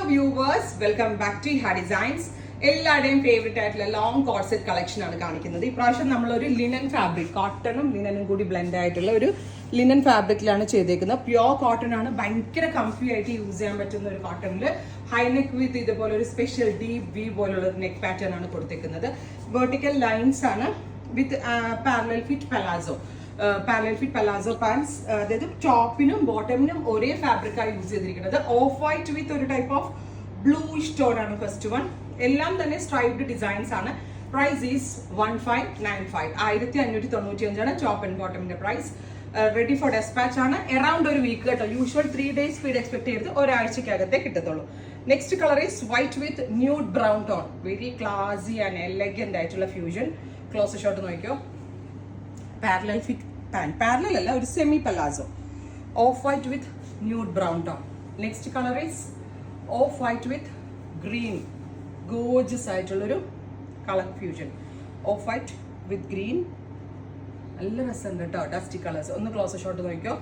Viewers, welcome back to ഹാ designs. എല്ലാവരുടെയും favourite ആയിട്ടുള്ള ലോങ് കോർസെറ്റ് കളക്ഷൻ ആണ് കാണിക്കുന്നത്. ഇപ്രാവശ്യം നമ്മളൊരു ലിനൻ ഫാബ്രിക്, കോട്ടണും ലിനനും കൂടി ബ്ലെൻഡ് ആയിട്ടുള്ള ഒരു ലിനൻ ഫാബ്രിക്കിലാണ് ചെയ്തേക്കുന്നത്. പ്യോർ കോട്ടൺ ആണ്, ഭയങ്കര കംഫി ആയിട്ട് യൂസ് ചെയ്യാൻ പറ്റുന്ന ഒരു കോട്ടണിൽ ഹൈ നെക്ക് വിത്ത് ഇതുപോലെ ഒരു സ്പെഷ്യൽ ഡീപ് വി പോലുള്ള ഒരു നെക്ക് പാറ്റേൺ ആണ് കൊടുത്തേക്കുന്നത്. വെർട്ടിക്കൽ ലൈൻസ് ആണ് with parallel fit palazzo. Parallel fit palazzo pants, അതായത് ടോപ്പിനും ബോട്ടമിനും ഒരേ ഫാബ്രിക്കാണ് യൂസ് ചെയ്തിരിക്കുന്നത്. ഓഫ് വൈറ്റ് വിത്ത് ഒരു ടൈപ്പ് ഓഫ് ബ്ലൂയിഷ് ടോൺ ആണ് ഫസ്റ്റ് വൺ. എല്ലാം തന്നെ സ്ട്രൈപ്ഡ് ഡിസൈൻസ് ആണ്. പ്രൈസ് ഈസ് 1595, 1595 ടോപ്പ് ആൻഡ് ബോട്ടമിന്റെ പ്രൈസ്. റെഡി ഫോർ ഡെസ്പാച്ച് ആണ്. അറൌണ്ട് ഒരു വീക്ക് കേട്ടോ. യൂഷ്വൽ 3 days സ്പീഡ് എക്സ്പെക്ട് ചെയ്ത് ഒരാഴ്ചക്കകത്തേ കിട്ടത്തുള്ളൂ. Next colour is white with nude brown tone. Very classy and elegant ആയിട്ടുള്ള ഫ്യൂഷൻ. ക്ലോസ് ഷോട്ട് നോക്കിയോ. പാരലൽ ഫിറ്റ് പാൻ, പാരലൽ അല്ല, ഒരു semi palazzo. Off white with nude brown tone. Next colour is off white with green. Gorgeous ആയിട്ടുള്ളൊരു colour fusion. Off white with green. നല്ല രസമുണ്ട് കേട്ടോ, dusty colours. ഒന്ന് close shot നോക്കിയോ.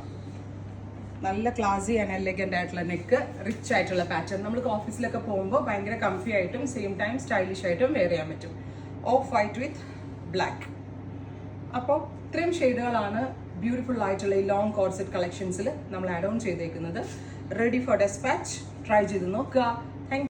നല്ല ക്ലാസി ആൻഡ് എലഗന്റ് ആയിട്ടുള്ള നെക്ക്, റിച്ച് ആയിട്ടുള്ള pattern. നമുക്ക് ഓഫീസിലൊക്കെ പോകുമ്പോൾ ഭയങ്കര കംഫി ആയിട്ടും സെയിം ടൈം സ്റ്റൈലിഷ് ആയിട്ടും വെയർ ചെയ്യാൻ പറ്റും. Off white with black. അപ്പോൾ ഇത്രയും ഷെയ്ഡുകളാണ് ബ്യൂട്ടിഫുൾ ആയിട്ടുള്ള ഈ ലോങ് കോർസെറ്റ് കളക്ഷൻസിൽ നമ്മൾ ആഡ് ഓൺ ചെയ്തേക്കുന്നത്. Ready for dispatch. ട്രൈ ചെയ്ത് നോക്കുക.